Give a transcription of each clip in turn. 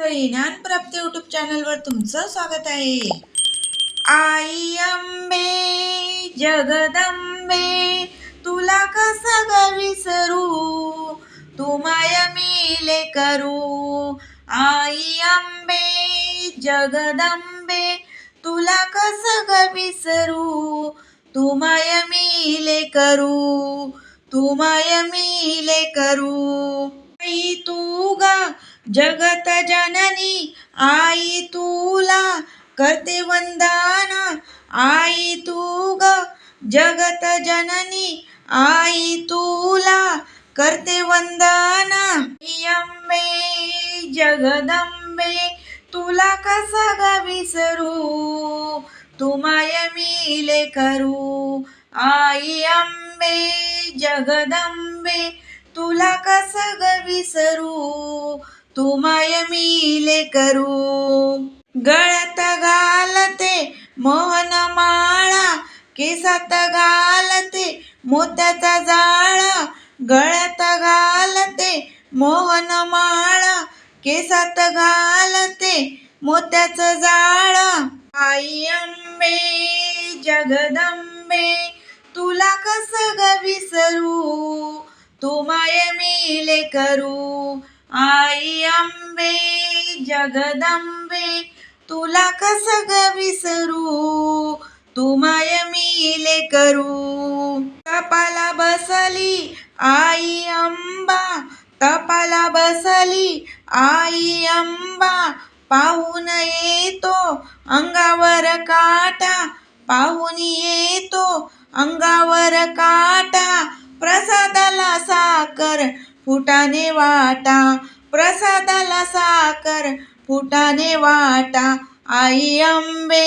मंडळी, ज्ञानप्राप्ती यूट्यूब चॅनलवर तुमचं स्वागत आहे. आई अंबे जगदंबे, तुला कसं ग विसरू, तू माया मिले करू. आई अंबे जगदंबे, तुला कसं ग विसरू, तू माया मिले करू, तू माया मिले करू. आई तू ग जगत जननी, आई तुला करते वंदन. आई तू ग जगत जननी, आई तुला करते वंदन. आई अंबे जगदंबे, तुला कसा ग विसरू, तू माया मिले करू. आई अंबे जगदंबे, तुला कसं ग विसरू, तू माया मिले करू. गळ्यात घालते मोहन माळा, केसात घालते मोत्याचा जाळा. गळ्यात घालते मोहन माळा, केसात घालते मोत्याचं जाळा. आई अंबे जगदंबे, तुला कसं ग विसरू, तू माया मिले करू. आई अंबे जगदंबे, तुला कसं ग विसरू, तू माया मिले करू. तपाला बसली आई अंबा, तपाला बसली आई अंबा. पाहून येतो अंगावर काटा, पाहून येतो अंगावर काटा. प्रसादाला साखर फुटाने वाटा, प्रसादाला साखर फुटाने वाटा. आई अंबे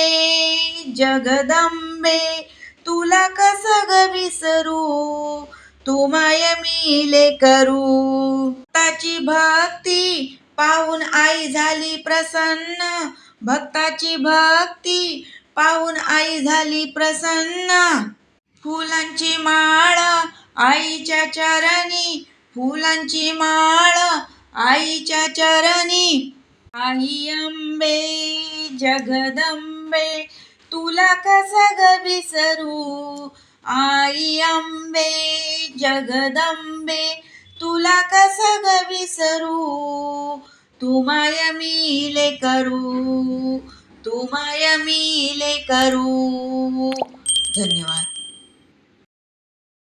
जगदंबे, तुला कसं ग विसरू, तू माया मिले करू. भक्ताची भक्ती पाहून आई झाली प्रसन्न, भक्ताची भक्ती पाहून आई झाली प्रसन्न. फुलांची माळ आईच्या चरणी, फुलांची माळ आईच्या चरणी. आई अंबे जगदंबे, तुला कसं ग विसरू, आई अंबे जगदंबे, तुला कसं ग विसरू, तू माया मिले करू, तू माया मिले करू. धन्यवाद.